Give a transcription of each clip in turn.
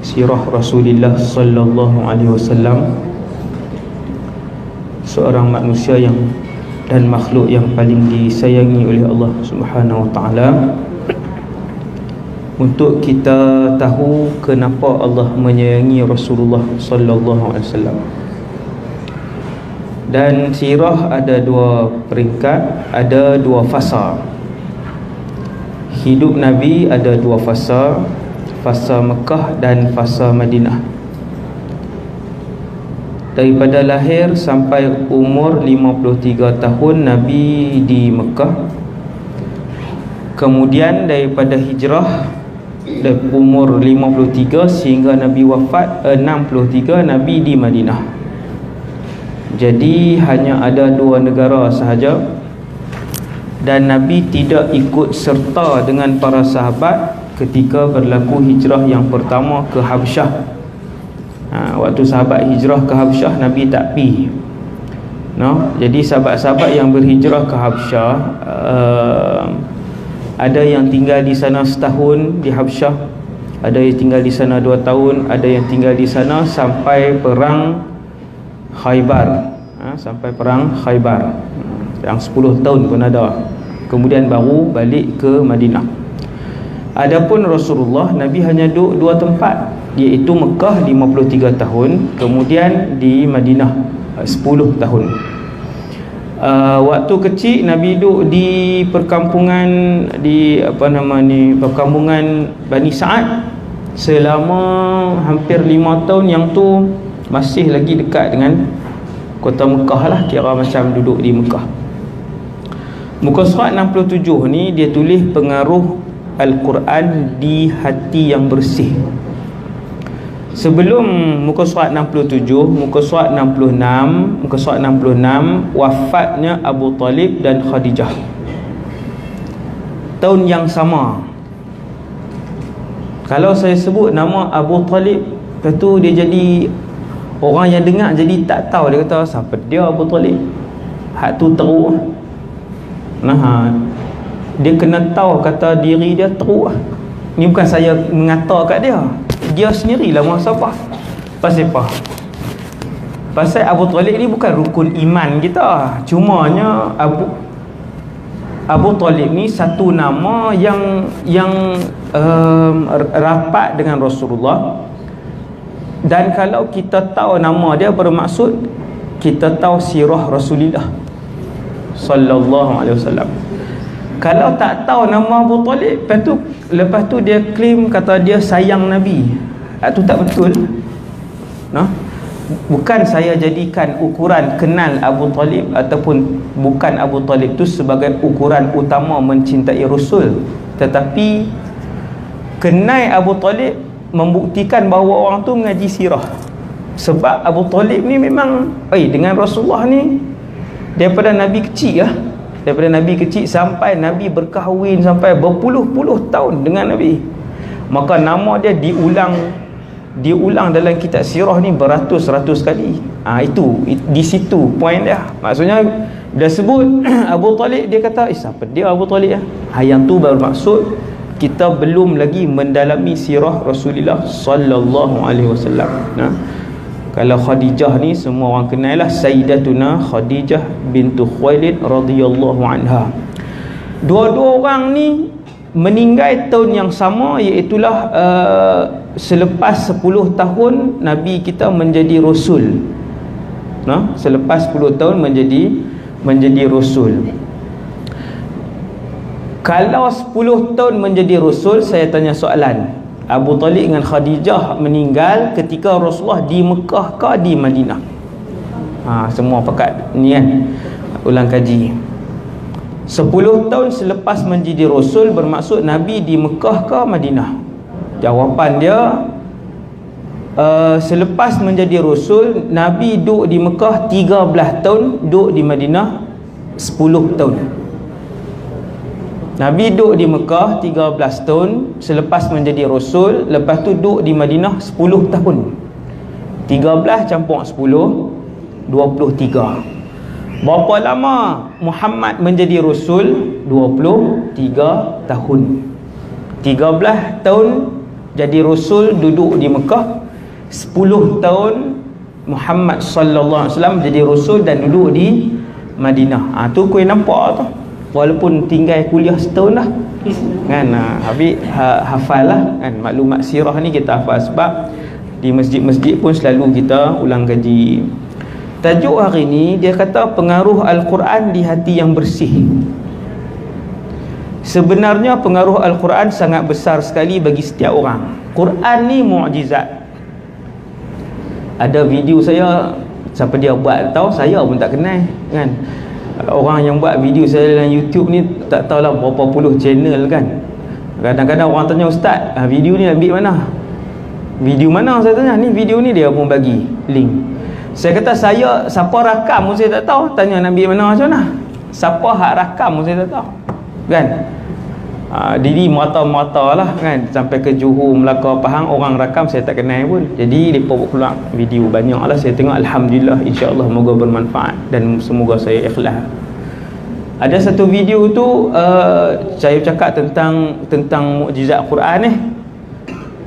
sirah Rasulullah sallallahu alaihi wasallam, seorang manusia yang dan makhluk yang paling disayangi oleh Allah Subhanahu wa taala. Untuk kita tahu kenapa Allah menyayangi Rasulullah sallallahu alaihi wasallam. Dan sirah ada dua peringkat, ada dua fasa. Hidup Nabi ada dua fasa, fasa Mekah dan fasa Madinah. Daripada lahir sampai umur 53 tahun Nabi di Mekah. Kemudian daripada hijrah dari umur 53 sehingga Nabi wafat 63 Nabi di Madinah. Jadi hanya ada dua negara sahaja, dan Nabi tidak ikut serta dengan para sahabat ketika berlaku hijrah yang pertama ke Habsyah. Waktu sahabat hijrah ke Habsyah, Nabi tak pergi. Jadi sahabat-sahabat yang berhijrah ke Habsyah, ada yang tinggal di sana setahun di Habsyah, ada yang tinggal di sana 2 tahun, ada yang tinggal di sana sampai perang Khaybar, sampai perang Khaybar yang 10 tahun pun ada. Kemudian baru balik ke Madinah. Adapun Rasulullah, Nabi hanya duduk 2 tempat, iaitu Mekah 53 tahun, kemudian di Madinah 10 tahun. Waktu kecil Nabi duduk di perkampungan, di perkampungan Bani Sa'ad selama hampir 5 tahun. Yang tu masih lagi dekat dengan kota Mekah lah, kira macam duduk di Mekah. Muka surat 67 ni dia tulis pengaruh Al-Quran di hati yang bersih. Sebelum muka surat 67, muka surat 66 wafatnya Abu Talib dan Khadijah. Tahun yang sama. Kalau saya sebut nama Abu Talib, lepas tu dia jadi, orang yang dengar jadi tak tahu. Dia kata, siapa dia Abu Talib? Hak tu teruk. Dia kena tahu kata diri dia teruk. Ni bukan saya mengata kat dia, dia sendirilah muhasabah. Pasal apa? Pasal Abu Talib ni bukan rukun iman kita. Cumanya Abu Talib ni satu nama yang rapat dengan Rasulullah. Dan kalau kita tahu nama dia, bermaksud kita tahu sirah Rasulullah sallallahu alaihi wasallam. Kalau tak tahu nama Abu Talib, lepas tu dia claim kata dia sayang Nabi, itu tak betul. Bukan saya jadikan ukuran kenal Abu Talib ataupun bukan Abu Talib tu sebagai ukuran utama mencintai Rasul, tetapi kenal Abu Talib membuktikan bahawa orang tu mengaji sirah. Sebab Abu Talib ni memang dengan Rasulullah ni daripada Nabi kecil lah. Daripada Nabi kecil sampai Nabi berkahwin sampai berpuluh-puluh tahun dengan Nabi. Maka nama dia diulang dalam kitab sirah ni beratus-ratus kali. Itu di situ point dia. Maksudnya bila sebut Abu Talib, dia kata siapa dia Abu Talib? Yang tu bermaksud kita belum lagi mendalami sirah Rasulullah sallallahu alaihi wasallam. Kalau Khadijah ni semua orang kenal lah, Sayyidatuna Khadijah bintu Khuwailid radhiyallahu anha. Dua-dua orang ni meninggal tahun yang sama, iaitulah selepas 10 tahun Nabi kita menjadi Rasul. Selepas 10 tahun menjadi Rasul. Kalau 10 tahun menjadi Rasul, saya tanya soalan, Abu Talib dengan Khadijah meninggal ketika Rasulullah di Mekah ke di Madinah? Semua pakat ni kan, ulang kaji. 10 tahun selepas menjadi Rasul bermaksud Nabi di Mekah ke Madinah? Jawapan dia, selepas menjadi Rasul Nabi duduk di Mekah 13 tahun, duduk di Madinah 10 tahun. Nabi duduk di Mekah 13 tahun selepas menjadi Rasul, lepas tu duduk di Madinah 10 tahun. 13 campur 10, 23. Berapa lama Muhammad menjadi Rasul? 23 tahun. 13 tahun jadi rasul, duduk di Mekah 10 tahun. Muhammad sallallahu alaihi wasallam jadi rasul dan duduk di Madinah. Tu kau nampak tu, walaupun tinggal kuliah setahun dah kan. Habis hafal lah kan, maklumat sirah ni kita hafal, sebab di masjid-masjid pun selalu kita ulang kaji. Tajuk hari ni dia kata pengaruh Al-Quran di hati yang bersih. Sebenarnya pengaruh Al-Quran sangat besar sekali bagi setiap orang. Quran ni mukjizat. Ada video saya, siapa dia buat tahu, saya pun tak kenal kan. Orang yang buat video saya dalam YouTube ni tak tahulah berapa puluh channel kan. Kadang-kadang orang tanya, ustaz, video ni ambil mana? Video mana? Saya tanya, ni video ni dia pun bagi link. Saya kata, siapa rakam pun saya tak tahu. Tanya nak ambil mana macam mana? Siapa hak rakam pun saya tak tahu kan. Diri mata-mata lah kan, sampai ke Johor, Melaka, Pahang, orang rakam saya tak kenal pun. Jadi mereka buat keluar video banyak lah. Saya tengok, alhamdulillah, insya-Allah moga bermanfaat dan semoga saya ikhlas. Ada satu video tu saya cakap tentang mukjizat Quran ni.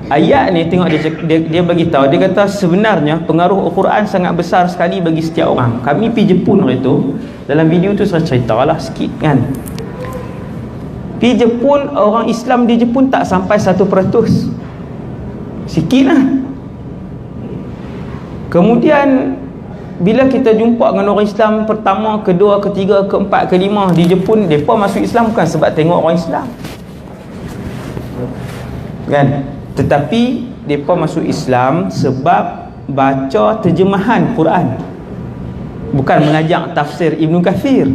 Ayat ni tengok dia bagi tahu, dia kata sebenarnya pengaruh Al-Quran sangat besar sekali bagi setiap orang. Kami pergi Jepun hari tu, dalam video tu saya ceritalah sikit kan. Di Jepun, orang Islam di Jepun tak sampai 1%, sikit lah. Kemudian bila kita jumpa dengan orang Islam pertama, kedua, ketiga, keempat, kelima di Jepun, mereka masuk Islam bukan sebab tengok orang Islam kan, tetapi mereka masuk Islam sebab baca terjemahan Quran, bukan mengajak tafsir Ibn Kathir.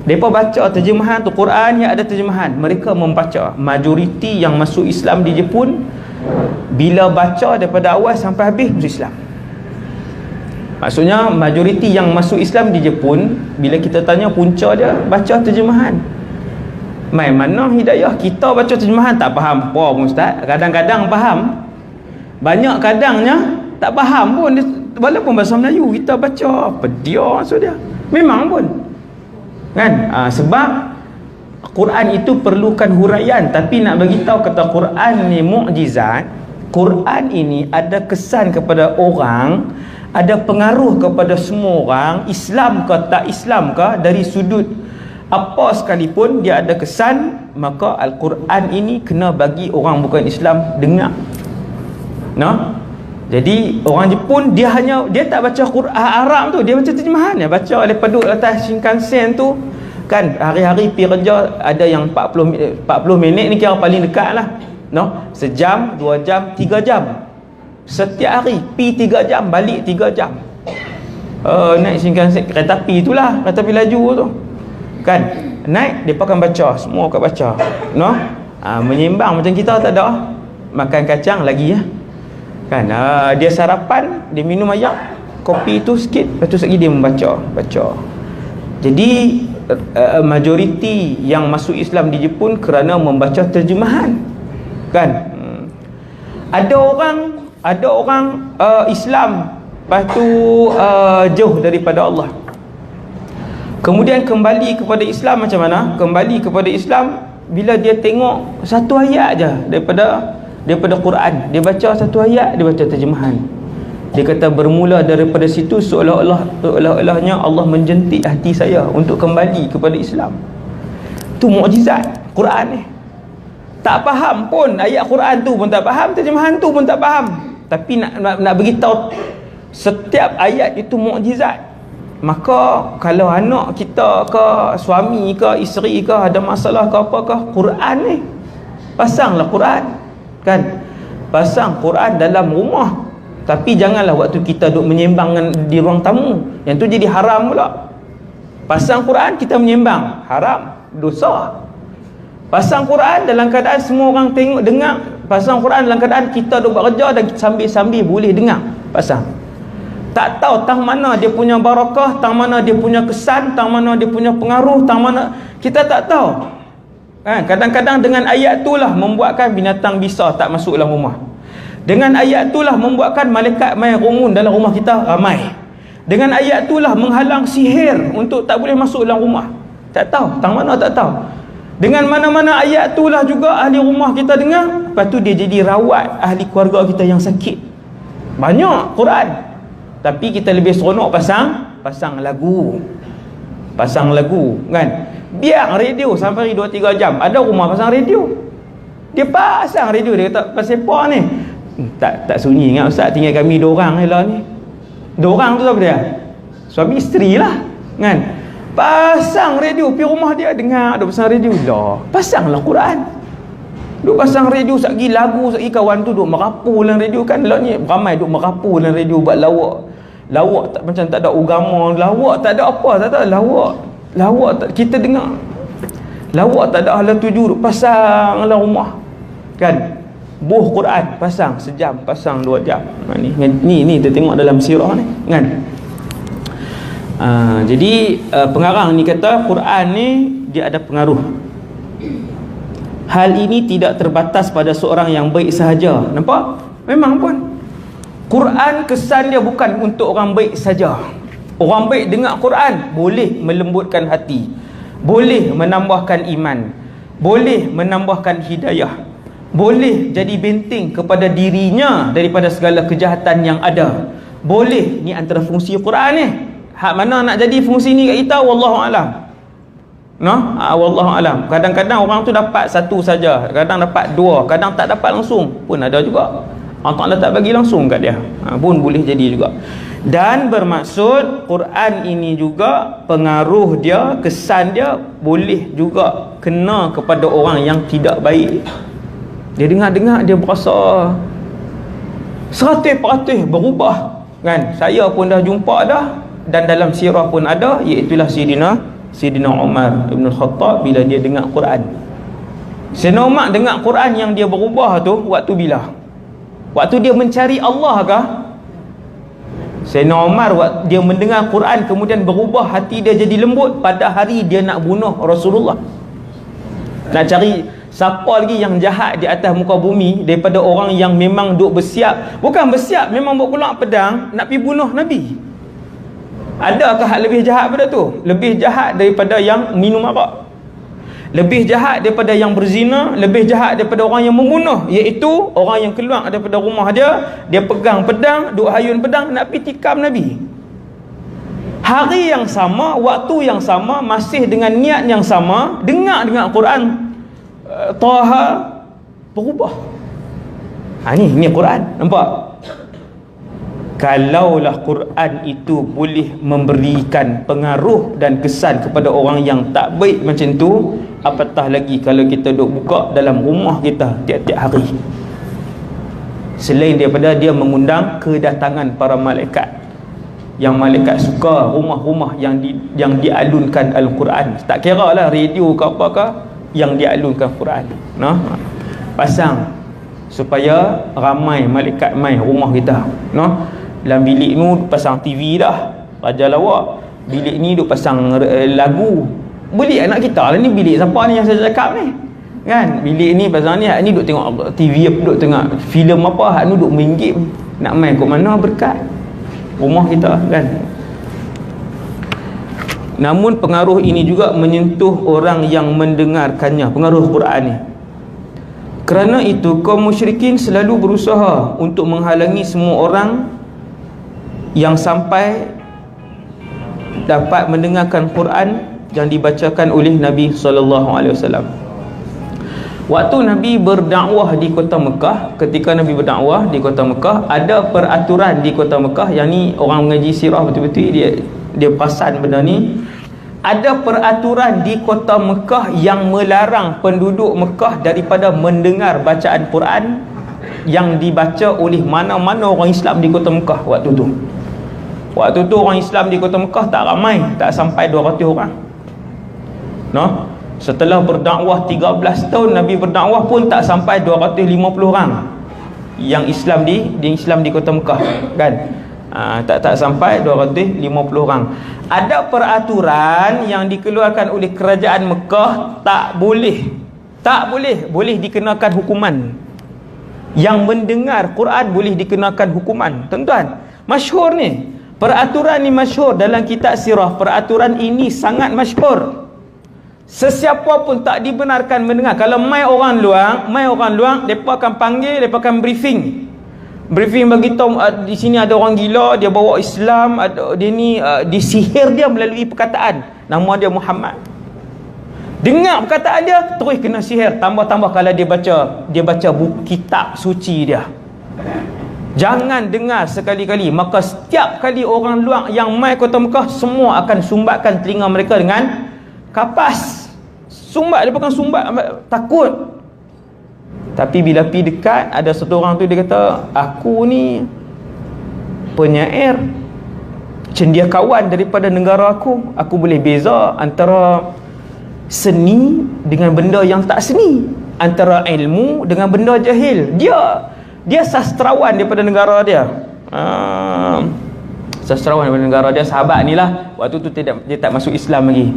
Mereka baca terjemahan tu, Quran yang ada terjemahan, mereka membaca. Majoriti yang masuk Islam di Jepun, bila baca daripada awal sampai habis masuk Islam. Maksudnya majoriti yang masuk Islam di Jepun, bila kita tanya punca dia, baca terjemahan. Mai mana hidayah kita baca terjemahan tak faham apa pun ustaz. Kadang-kadang faham, banyak kadangnya tak faham pun. Walaupun bahasa Melayu kita baca, apa dia maksud dia, memang pun kan. Sebab Quran itu perlukan huraian. Tapi nak bagi tahu kata Quran ni mukjizat, Quran ini ada kesan kepada orang, ada pengaruh kepada semua orang, Islam ke tak Islam ke, dari sudut apa sekalipun dia ada kesan. Maka Al-Quran ini kena bagi orang bukan Islam dengar. Jadi orang Jepun dia tak baca Quran Arab tu, dia baca terjemahan. Dia baca lepas duduk atas Shinkansen tu kan, hari-hari pergi kerja, ada yang 40 minit ni kira paling dekat lah, sejam, 2 jam, 3 jam setiap hari, pergi 3 jam, balik 3 jam. Naik Shinkansen, kereta api itulah, kereta api laju tu kan, naik, mereka akan baca, semua akan baca, menyimbang macam kita tak ada, makan kacang lagi ya kan. Dia sarapan, dia minum air, kopi tu sikit, lepas tu lagi dia membaca. Jadi majoriti yang masuk Islam di Jepun kerana membaca terjemahan kan. Ada orang Islam, lepas tu jauh daripada Allah, kemudian kembali kepada Islam. Macam mana kembali kepada Islam? Bila dia tengok satu ayat aja daripada Quran, dia baca satu ayat, dia baca terjemahan. Dia kata bermula daripada situ seolah-olahnya Allah menjentik hati saya untuk kembali kepada Islam. Tu mukjizat Quran ni. Tak faham pun ayat Quran tu pun tak faham, terjemahan tu pun tak faham, tapi nak beritahu setiap ayat itu mukjizat. Maka kalau anak kita ke, suami ke, isteri ke ada masalah ke apa ke, Quran ni pasanglah Quran kan, pasang Quran dalam rumah. Tapi janganlah waktu kita duk menyembang di ruang tamu, yang tu jadi haram pula. Pasang Quran kita menyembang, haram, dosa. Pasang Quran dalam keadaan semua orang tengok, dengar. Pasang Quran dalam keadaan kita duk bekerja dan sambil-sambil boleh dengar, pasang. Tak tahu tang mana dia punya barakah, tang mana dia punya kesan, tang mana dia punya pengaruh, tang mana kita tak tahu. Kadang-kadang dengan ayat itulah membuatkan binatang bisa tak masuk dalam rumah. Dengan ayat itulah membuatkan malaikat main rumun dalam rumah kita ramai. Dengan ayat itulah menghalang sihir untuk tak boleh masuk dalam rumah. Tak tahu, tang mana tak tahu. Dengan mana-mana ayat tu lah juga ahli rumah kita dengar, lepas tu dia jadi rawat ahli keluarga kita yang sakit. Banyak Quran, tapi kita lebih seronok pasang lagu. Pasang lagu kan. Biar radio sampai 2-3 jam. Ada rumah pasang radio, dia pasang radio, dia kata pasal apa ni? Tak sunyi ingat ustaz, tinggal kami 2 orang je lah ni. 2 orang tu siapa dia? Suami isteri lah kan. Pasang radio, pergi rumah dia dengar, duk pasang radio lah. Pasanglah Quran. Duk pasang radio, satgi lagu, satgi kawan tu duk merapu dalam radio kan. Lah ni ramai duk merapu dalam radio buat lawak. Lawak tak, macam tak ada agama, lawak tak ada apa, tak ada lawak tak, kita dengar. Lawak tak ada hala tuju, duk pasang dalam rumah. Kan? Buh Quran pasang sejam, pasang 2 jam. Ni kita tengok dalam sirah ni kan. Jadi pengarang ni kata Quran ni dia ada pengaruh. Hal ini tidak terbatas pada seorang yang baik sahaja. Nampak? Memang pun Quran kesan dia bukan untuk orang baik saja. Orang baik dengar Quran boleh melembutkan hati, boleh menambahkan iman, boleh menambahkan hidayah, boleh jadi benteng kepada dirinya daripada segala kejahatan yang ada. Boleh, ni antara fungsi Quran ni. Hak mana nak jadi fungsi ni kat kita, wallahu alam. Wallahu alam. Kadang-kadang orang tu dapat 1 saja, kadang dapat 2, kadang tak dapat langsung pun ada juga. Allah Ta'ala tak bagi langsung kat dia, pun boleh jadi juga. Dan bermaksud Quran ini juga pengaruh dia, kesan dia boleh juga kena kepada orang yang tidak baik. Dia dengar-dengar dia berasa 100% berubah kan. Saya pun dah jumpa dah, dan dalam sirah pun ada, iaitulah Sayyidina Umar Ibn Khattab bila dia dengar Quran. Sayyidina Umar dengar Quran yang dia berubah tu waktu bila? Waktu dia mencari Allah kah? Sayyidina Umar dia mendengar Quran kemudian berubah, hati dia jadi lembut pada hari dia nak bunuh Rasulullah. Nak cari siapa lagi yang jahat di atas muka bumi daripada orang yang memang duk bersiap, bukan bersiap, memang buat keluar pedang nak pergi bunuh Nabi. Adakah hak lebih jahat pada tu? Lebih jahat daripada yang minum arak, lebih jahat daripada yang berzina, lebih jahat daripada orang yang membunuh, iaitu orang yang keluar daripada rumah dia, dia pegang pedang, duk hayun pedang nak pergi tikam Nabi. Hari yang sama, waktu yang sama, masih dengan niat yang sama, dengar Quran Taha, berubah. Ni Quran, nampak? Kalaulah Quran itu boleh memberikan pengaruh dan kesan kepada orang yang tak baik macam tu, apatah lagi kalau kita duk buka dalam rumah kita tiap-tiap hari. Selain daripada dia mengundang kedatangan para malaikat, yang malaikat suka rumah-rumah yang dialunkan Al-Quran. Tak kira lah radio ke apakah, yang dialunkan Quran. Pasang supaya ramai malaikat main rumah kita. Dalam bilik ni pasang TV dah, raja lawak. Bilik ni duk pasang lagu. Bilik anak kita lah ni, bilik siapa ni yang saya cakap ni kan. Bilik ni pasang ni, hak ni duk tengok TV, duk tengok filem apa, hak ni duk main game. Nak main kat mana berkat rumah kita kan. Namun pengaruh ini juga menyentuh orang yang mendengarkannya, pengaruh Quran ni. Kerana itu kaum musyrikin selalu berusaha untuk menghalangi semua orang yang sampai dapat mendengarkan Quran yang dibacakan oleh Nabi SAW. Waktu Nabi berdakwah di kota Mekah, ketika Nabi berdakwah di kota Mekah, ada peraturan di kota Mekah, yang ni orang mengaji sirah betul-betul dia perasan benda ni. Ada peraturan di kota Mekah yang melarang penduduk Mekah daripada mendengar bacaan Quran yang dibaca oleh mana-mana orang Islam di kota Mekah waktu tu. Waktu tu orang Islam di kota Mekah tak ramai, tak sampai 200 orang. Setelah berdakwah 13 tahun Nabi berdakwah pun tak sampai 250 orang yang Islam di kota Mekah kan. Tak sampai 250 orang. Ada peraturan yang dikeluarkan oleh kerajaan Mekah, tak boleh dikenakan hukuman. Yang mendengar Quran boleh dikenakan hukuman. Tuan-tuan, masyhur ni. Peraturan ni masyhur dalam kitab sirah. Peraturan ini sangat masyhur. Sesiapa pun tak dibenarkan mendengar. Kalau mai orang luar, mereka akan panggil, mereka akan briefing bagi tahu di sini ada orang gila, dia bawa Islam, dia ni disihir dia melalui perkataan. Nama dia Muhammad. Dengar perkataan dia, terus kena sihir. Tambah-tambah kalau dia baca buku kitab suci dia. Jangan dengar sekali-kali. Maka setiap kali orang luar yang mai kota Mekah, semua akan sumbatkan telinga mereka dengan kapas. Dia bukan sumbat, takut. Tapi bila pergi dekat, ada satu orang tu dia kata, aku ni penyair, cendekiawan daripada negara aku boleh beza antara seni dengan benda yang tak seni, antara ilmu dengan benda jahil. Dia sastrawan daripada negara dia. Sastrawan daripada negara dia. Sahabat ni lah, waktu tu dia tak masuk Islam lagi.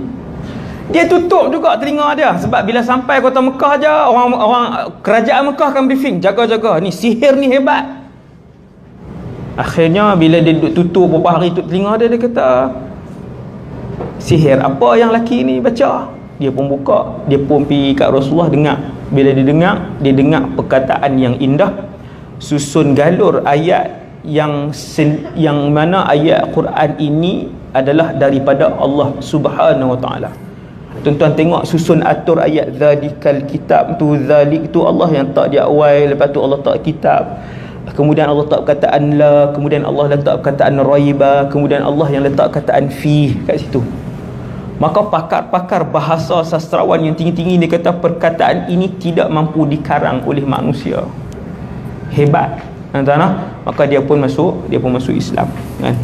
Dia tutup juga telinga dia, sebab bila sampai kota Mekah je, orang kerajaan Mekah akan briefing, jaga-jaga, ni sihir ni hebat. Akhirnya bila dia tutup beberapa hari tutup telinga dia kata, sihir apa yang laki ni baca? Dia pun buka, dia pun pergi kat Rasulullah dengar. Bila dia dengar perkataan yang indah, susun galur ayat yang mana ayat Quran ini adalah daripada Allah Subhanahu Wa Taala. Tuan-tuan tengok susun atur ayat zalikal kitab tu, zalik tu Allah yang tak di awal, lepas tu Allah tak kitab, kemudian Allah tak perkataan la, kemudian Allah letak perkataan raiba, kemudian Allah yang letak perkataan fi kat situ. Maka pakar-pakar bahasa sastrawan yang tinggi-tinggi dia kata perkataan ini tidak mampu dikarang oleh manusia. Hebat. Tuan-tuan, maka dia pun masuk Islam kan?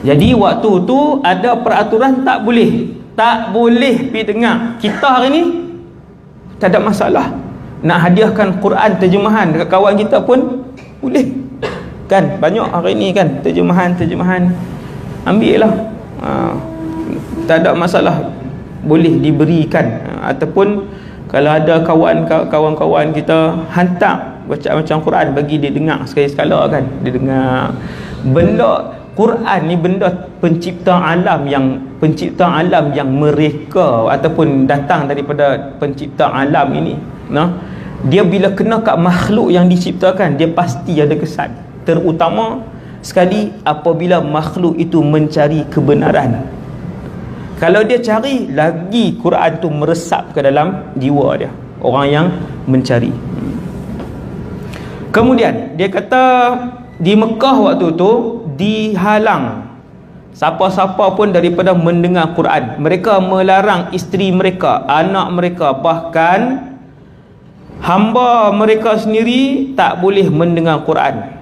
Jadi waktu tu ada peraturan tak boleh pergi dengar. Kita hari ni tak ada masalah nak hadiahkan Quran terjemahan dekat kawan kita pun boleh kan. Banyak hari ni kan terjemahan ambil lah. Tak ada masalah, boleh diberikan. Ataupun kalau ada kawan-kawan kita hantar bacaan macam Quran, bagi dia dengar sekali-sekala kan. Dia dengar benda Quran ni, benda pencipta alam yang mereka ataupun datang daripada pencipta alam ini, dia bila kena kat makhluk yang diciptakan, dia pasti ada kesan. Terutama sekali apabila makhluk itu mencari kebenaran. Kalau dia cari, lagi Quran tu meresap ke dalam jiwa dia, orang yang mencari. Kemudian dia kata di Mekah waktu tu dihalang siapa-siapa pun daripada mendengar Quran. Mereka melarang isteri mereka, anak mereka, bahkan hamba mereka sendiri tak boleh mendengar Quran.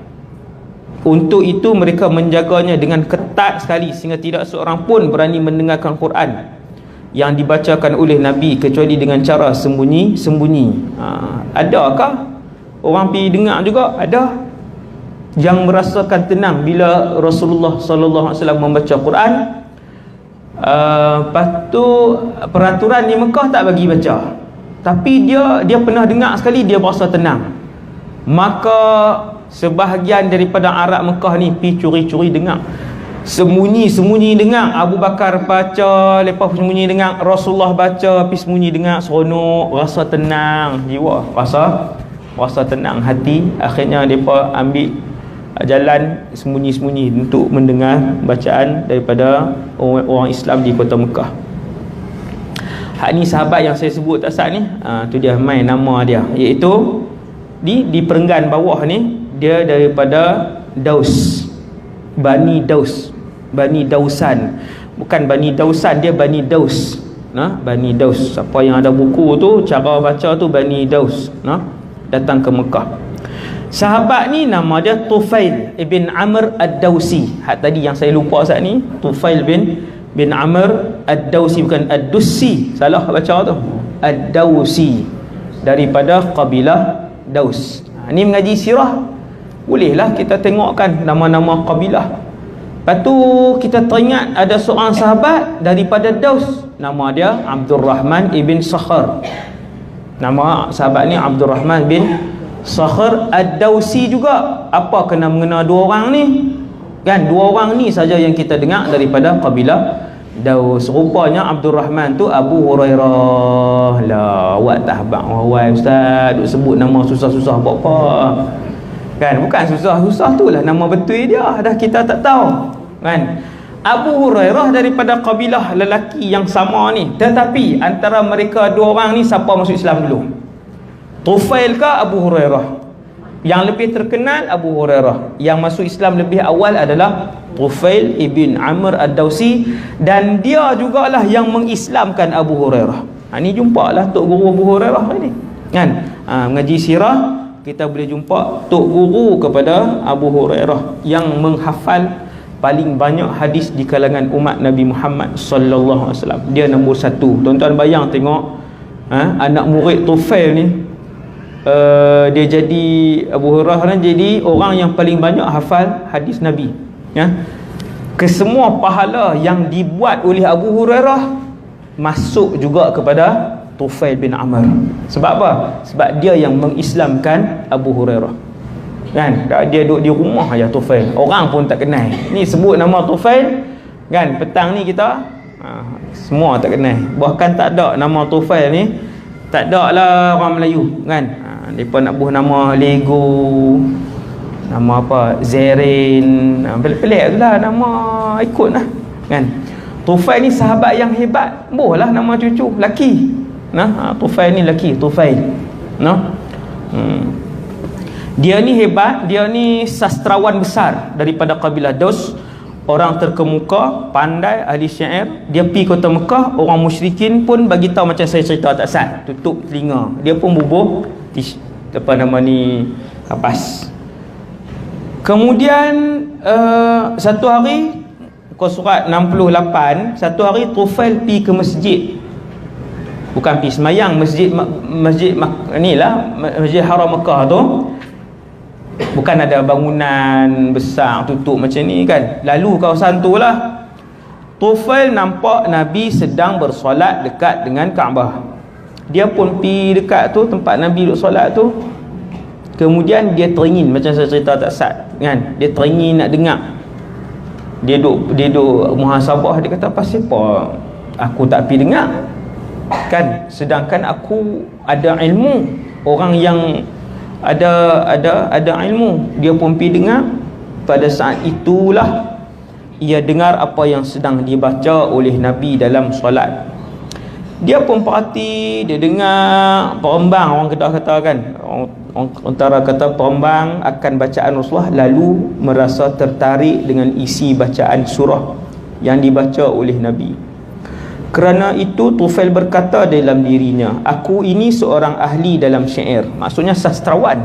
Untuk itu mereka menjaganya dengan ketat sekali, sehingga tidak seorang pun berani mendengarkan Quran yang dibacakan oleh Nabi kecuali dengan cara sembunyi-sembunyi. Adakah orang pergi dengar juga? Ada yang merasakan tenang bila Rasulullah sallallahu alaihi wasallam membaca Quran. Lepas tu peraturan di Mekah tak bagi baca, tapi dia pernah dengar sekali, dia berasa tenang. Maka sebahagian daripada Arab Mekah ni pergi curi-curi dengar, sembunyi-sembunyi dengar. Abu Bakar baca, lepas sembunyi dengar, Rasulullah baca, pergi sembunyi dengar, seronok, rasa tenang jiwa, rasa tenang hati. Akhirnya mereka ambil jalan sembunyi-sembunyi untuk mendengar bacaan daripada orang Islam di kota Mekah. Hak ni sahabat yang saya sebut tak sat ni, tu dia main nama dia, iaitu di perenggan bawah ni, dia daripada Daus, Bani Dausan. Bukan Bani Dausan, dia Bani Daus. Bani Daus. Siapa yang ada buku tu, cara baca tu Bani Daus. Datang ke Mekah. Sahabat ni nama dia Tufail ibn Amr Ad-Dausi. Hak tadi yang saya lupa saat ni, Tufail bin Amr Ad-Dausi, bukan Ad-Dusi, salah baca tu, Ad-Dausi, daripada kabilah Daus. Ni mengaji sirah, bolehlah kita tengokkan nama-nama kabilah. Lepas tu kita teringat ada seorang sahabat daripada Daus, nama dia Abdul Rahman ibn Sakhar. Nama sahabat ni Abdul Rahman bin Sakhar Ad-Dausi juga. Apa kena mengena dua orang ni? Kan dua orang ni saja yang kita dengar daripada kabilah Daus. Rupanya Abdul Rahman tu Abu Hurairah. Lah, awak tak habang wahai ustaz duk sebut nama susah-susah apa-apa. Kan, bukan susah-susah tu lah nama betul dia, dah kita tak tahu. Kan? Abu Hurairah daripada kabilah lelaki yang sama ni. Tetapi antara mereka dua orang ni siapa masuk Islam dulu? Tufail ke Abu Hurairah? Yang lebih terkenal Abu Hurairah. Yang masuk Islam lebih awal adalah Tufail ibn Amr ad-Dawsi, dan dia jugalah yang mengislamkan Abu Hurairah. Ni jumpalah tok guru Abu Hurairah ni. Kan? Mengaji sirah kita boleh jumpa tok guru kepada Abu Hurairah yang menghafal paling banyak hadis di kalangan umat Nabi Muhammad sallallahu alaihi wasallam. Dia nombor 1. Tuan-tuan bayang tengok anak murid Tufail ni, dia jadi Abu Hurairah ni jadi orang yang paling banyak hafal hadis Nabi. Kesemua pahala yang dibuat oleh Abu Hurairah masuk juga kepada Tufail bin Amr. Sebab apa? Sebab dia yang mengislamkan Abu Hurairah. Kan? Dia duduk di rumah aja Tufail, orang pun tak kenal. Ni sebut nama Tufail, kan, petang ni kita semua tak kenal. Bahkan tak ada nama Tufail ni, tak ada lah orang Melayu, kan. Mereka nak buh nama Lego, nama apa, Zerin, pelik-pelik tu lah nama ikut lah, kan. Tufail ni sahabat yang hebat, buh lah nama cucu laki. Tufail ni laki, Tufail. Dia ni hebat, dia ni sastrawan besar daripada kabilah Daus, orang terkemuka, pandai, ahli syair. Dia pergi kota Mekah, orang musyrikin pun bagi tahu macam saya cerita tak sat, tutup telinga. Dia pun bubuh apa nama ni, kapas. Kemudian satu hari, surat 68, satu hari Tufail pergi ke masjid. Bukan pergi semayang, masjid inilah Masjid Haram Mekah tu. Bukan ada bangunan besar tutup macam ni, kan. Lalu kawasan tu lah Tufail nampak Nabi sedang bersolat dekat dengan Kaabah. Dia pun pergi dekat tu, tempat Nabi duduk solat tu. Kemudian dia teringin, macam saya cerita tak sat, kan. Dia teringin nak dengar. Dia duduk muhasabah. Dia kata, pasal apa aku tak pergi dengar, kan. Sedangkan aku ada ilmu. Orang yang ada ilmu, dia pun pergi dengar. Pada saat itulah ia dengar apa yang sedang dibaca oleh Nabi dalam solat. Dia pun perhati, dia dengar perembang, orang Kedah kata, kan, orang antara kata perembang akan bacaan Rasulullah, lalu merasa tertarik dengan isi bacaan surah yang dibaca oleh Nabi. Kerana itu Tufail berkata dalam dirinya, aku ini seorang ahli dalam syair, maksudnya sastrawan.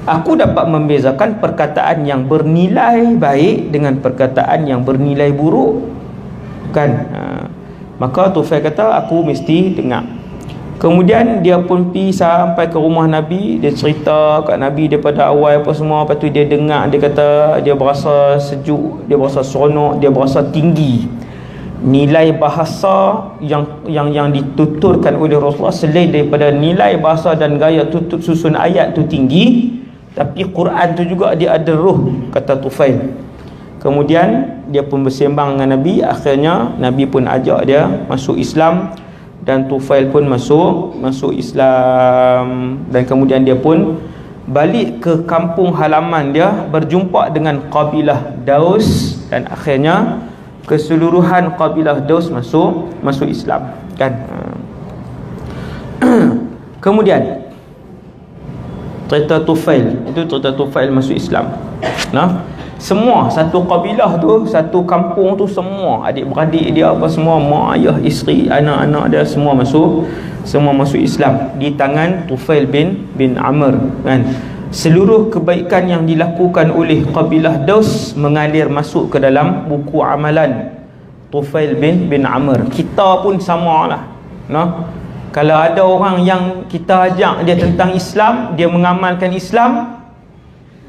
Aku dapat membezakan perkataan yang bernilai baik dengan perkataan yang bernilai buruk, kan. Maka Tufail kata, aku mesti dengar. Kemudian dia pun pergi sampai ke rumah Nabi. Dia cerita kat Nabi daripada awal apa semua. Lepas tu dia dengar, dia kata dia berasa sejuk, dia berasa seronok, dia berasa tinggi. Nilai bahasa yang dituturkan oleh Rasulullah, selain daripada nilai bahasa dan gaya tutur susun ayat tu tinggi, tapi Quran tu juga dia ada ruh, kata Tufail. Kemudian dia pun bersembang dengan Nabi. Akhirnya Nabi pun ajak dia masuk Islam, dan Tufail pun masuk Islam. Dan kemudian dia pun balik ke kampung halaman dia, berjumpa dengan kabilah Daus, dan akhirnya keseluruhan kabilah Daus masuk Islam, kan. Kemudian cerita Tufail, itu cerita Tufail masuk Islam. Semua satu kabilah tu, satu kampung tu, semua adik-beradik dia apa semua, mak, ayah, isteri, anak-anak dia semua masuk Islam di tangan Tufail bin Amr, kan. Seluruh kebaikan yang dilakukan oleh kabilah Daus mengalir masuk ke dalam buku amalan Tufail bin Amr. Kita pun samalah. Kalau ada orang yang kita ajak dia tentang Islam, dia mengamalkan Islam,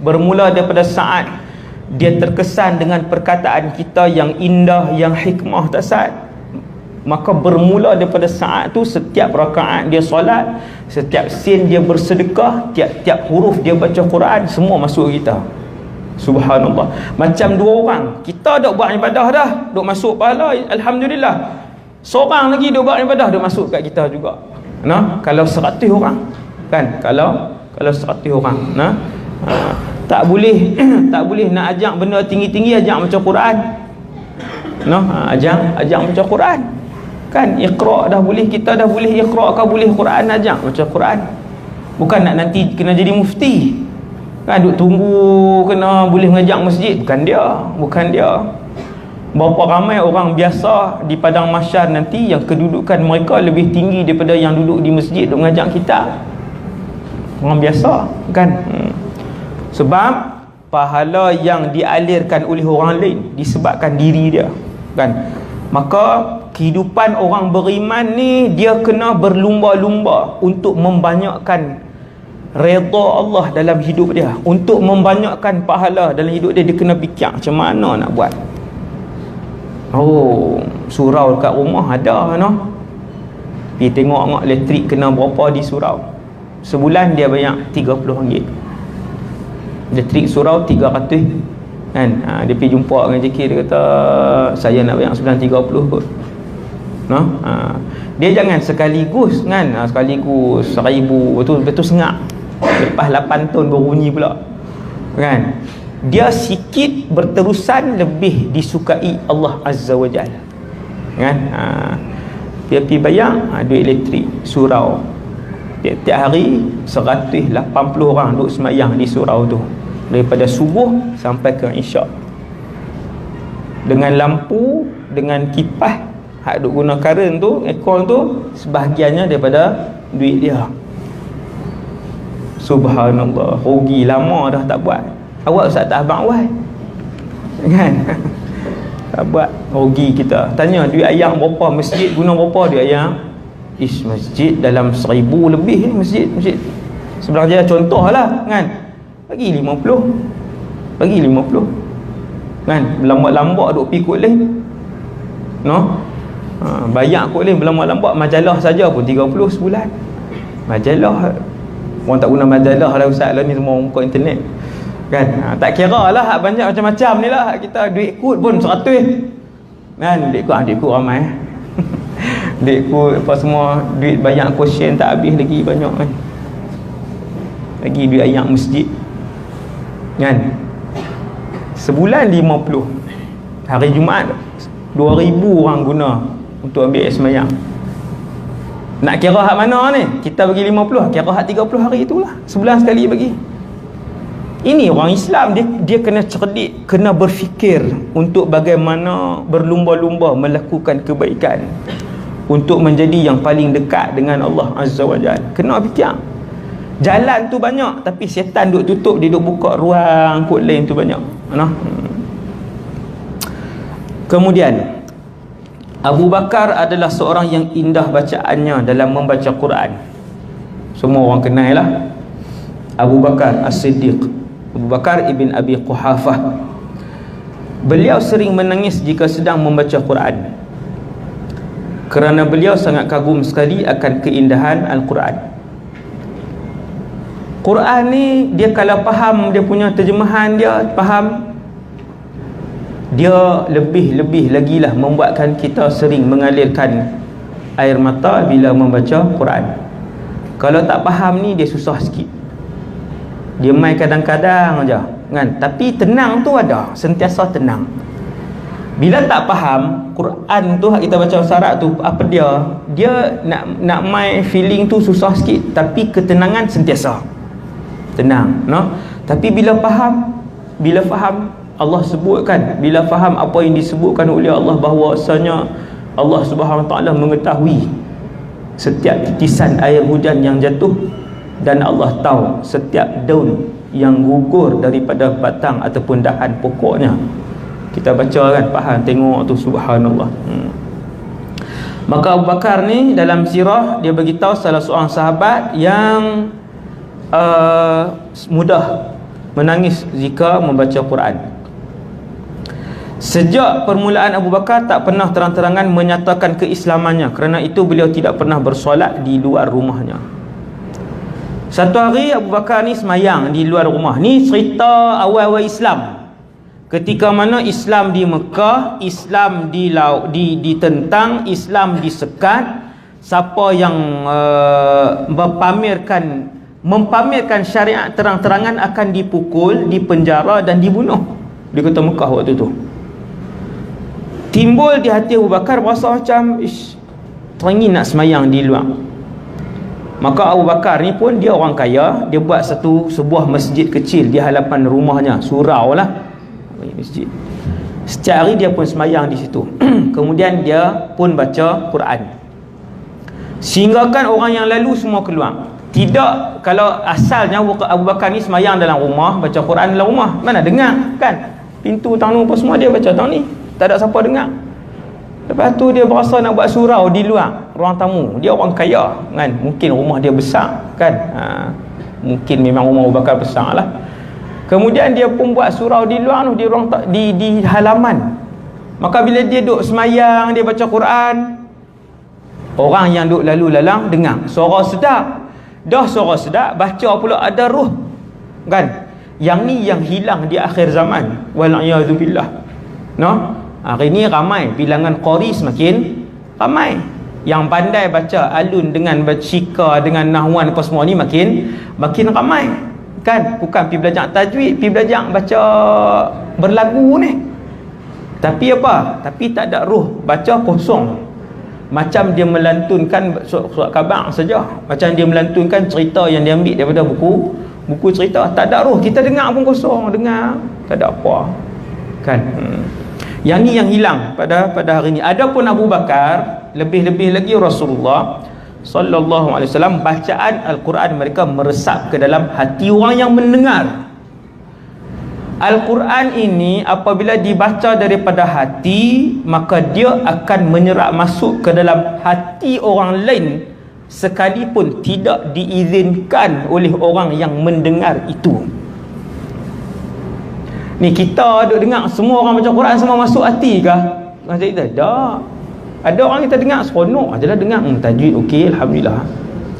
bermula daripada saat dia terkesan dengan perkataan kita yang indah, yang hikmah tak sat, maka bermula daripada saat tu, setiap rakaat dia solat, setiap sen dia bersedekah, tiap-tiap huruf dia baca Quran, semua masuk kita. Subhanallah. Macam dua orang, kita dok buat ibadah dah, dok masuk pahala, alhamdulillah. Seorang lagi dok buat ibadah, dok masuk kat kita juga. Nah, kalau 100 orang kan, kalau 100 orang, nah, tak boleh tak boleh nak ajak benda tinggi-tinggi, ajak macam Quran. Nah, ajak macam Quran. Kan Iqra dah boleh, kita dah boleh Iqra kau boleh Quran, ajak macam Quran. Bukan nak nanti kena jadi mufti. Kan duk tunggu kena boleh mengajak masjid, bukan dia. Berapa ramai orang biasa di padang mahsyar nanti yang kedudukan mereka lebih tinggi daripada yang duduk di masjid duk mengajak kita. Orang biasa kan. Sebab pahala yang dialirkan oleh orang lain disebabkan diri dia kan. Maka kehidupan orang beriman ni dia kena berlumba-lumba untuk membanyakkan redha Allah dalam hidup dia, untuk membanyakkan pahala dalam hidup dia. Dia kena fikir macam mana nak buat. Oh, surau dekat rumah ada no. Pergi tengok elektrik kena berapa di surau. Sebulan dia bayar RM30. Elektrik surau 300 kan. Dia pergi jumpa dengan JK, dia kata saya nak bayar sebulan 30 kot. No? Dia jangan sekaligus kan, sekaligus 1000 betul sengak. Lepas 8 tahun berbunyi pula kan. Dia sikit berterusan lebih disukai Allah Azza wa Jalla kan. Dia pergi bayar duit elektrik surau. Tiap-tiap hari 180 orang duduk semayang di surau tu, daripada subuh sampai ke isyak, dengan lampu, dengan kipas. Hak duk guna karen tu, aircon tu, sebahagiannya daripada duit dia. Subhanallah, rugi lama dah tak buat. Awak ustaz tak abang awal kan. Tak buat, rugi kita. Tanya duit ayam berapa, masjid guna berapa duit ayam? Masjid dalam 1000 lebih ni masjid sebelah Jaya contohlah kan. Bagi 50 kan. Lambat-lambat duk pergi kot lain no. Bayar kot lain berlambat-lambat. Majalah saja pun 30 sebulan. Majalah orang tak guna majalah lah ustaz lah ni, semua muka internet kan. Tak kira lah hak banyak macam-macam ni lah. Kita duit kut pun 100 kan. Duit kut ramai duit kut apa semua, duit bayar caution tak habis lagi banyak kan. Lagi duit ayam masjid kan. Sebulan 50. Hari Jumaat 2000 orang guna untuk ambil semayang. Nak kira hak mana ni? Kita bagi 50, kira hak 30 hari itulah. Sebulan sekali bagi. Ini orang Islam, dia kena cerdik, kena berfikir untuk bagaimana berlumba-lumba melakukan kebaikan untuk menjadi yang paling dekat dengan Allah Azza wa Jalla. Kena fikir. Jalan tu banyak tapi syaitan duk tutup, dia duk buka ruang kot lain tu banyak. Nah. Kemudian Abu Bakar adalah seorang yang indah bacaannya dalam membaca Quran. Semua orang kenal lah Abu Bakar As-Siddiq, Abu Bakar ibn Abi Quhafah. Beliau sering menangis jika sedang membaca Quran kerana beliau sangat kagum sekali akan keindahan Al-Quran. Quran ni dia kalau faham, dia punya terjemahan dia faham, dia lebih lagi lah membuatkan kita sering mengalirkan air mata bila membaca Quran. Kalau tak faham ni dia susah sikit. Dia main kadang-kadang aja kan, tapi tenang tu ada, sentiasa tenang. Bila tak faham Quran tu, kita baca syarat tu apa dia nak main feeling tu susah sikit, tapi ketenangan sentiasa tenang no. Tapi bila faham Allah sebutkan, bila faham apa yang disebutkan oleh Allah, bahawasanya Allah Subhanahu Wa Taala mengetahui setiap titisan air hujan yang jatuh, dan Allah tahu setiap daun yang gugur daripada batang ataupun dahan pokoknya. Kita baca kan, faham, tengok tu, subhanallah. Maka Abu Bakar ni dalam sirah dia beritahu salah seorang sahabat yang mudah menangis jika membaca Quran. Sejak permulaan Abu Bakar tak pernah terang-terangan menyatakan keislamannya, kerana itu beliau tidak pernah bersolat di luar rumahnya. Satu hari Abu Bakar ni semayang di luar rumah. Ni cerita awal-awal Islam. Ketika mana Islam di Mekah, Islam ditentang, Islam disekat. Siapa yang mempamerkan syariat terang-terangan akan dipukul, dipenjara dan dibunuh di kota Mekah waktu tu. Timbul di hati Abu Bakar rasa macam teringin nak semayang di luar. Maka Abu Bakar ni pun dia orang kaya, dia buat sebuah masjid kecil di hadapan rumahnya, surau lah masjid. Setiap hari dia pun semayang di situ. Kemudian dia pun baca Quran. Sehinggakan orang yang lalu semua keluar. Tidak, kalau asalnya Abu Bakar ni semayang dalam rumah, baca Quran dalam rumah, mana dengar kan? Pintu tanggung apa semua dia baca tahun ni, tak ada siapa dengar. Lepas tu dia berasa nak buat surau di luar, ruang tamu. Dia orang kaya kan, mungkin rumah dia besar kan, mungkin memang rumah Abu Bakar besar lah. Kemudian dia pun buat surau di luar tu, di halaman. Maka bila dia duduk semayang, dia baca Quran, orang yang duduk lalu lalang dengar suara sedap. Dah suara sedap, baca pula ada ruh kan. Yang ni yang hilang di akhir zaman, wal'iyadzubillah. No? Hari ni ramai, bilangan qari semakin ramai. Yang pandai baca alun dengan syika, dengan nahwan apa semua ni makin ramai. Kan? Bukan pergi belajar tajwid, pergi belajar baca berlagu ni. Tapi apa? Tapi tak ada ruh, baca kosong. Macam dia melantunkan surat khabar saja. Macam dia melantunkan cerita yang dia ambil daripada buku cerita. Tak ada ruh, kita dengar pun kosong, dengar tak ada apa. Kan? Yang ni yang hilang pada hari ni. Adapun Abu Bakar, lebih-lebih lagi Rasulullah sallallahu alaihi wasallam, bacaan Al-Quran mereka meresap ke dalam hati orang yang mendengar. Al-Quran ini apabila dibaca daripada hati, maka dia akan menyerap masuk ke dalam hati orang lain sekalipun tidak diizinkan oleh orang yang mendengar itu. Ni kita duk dengar semua orang baca Quran semua masuk hati kah? Macam kita dah. Ada orang kita dengar seronok ajalah dengar, tajwid okey, alhamdulillah.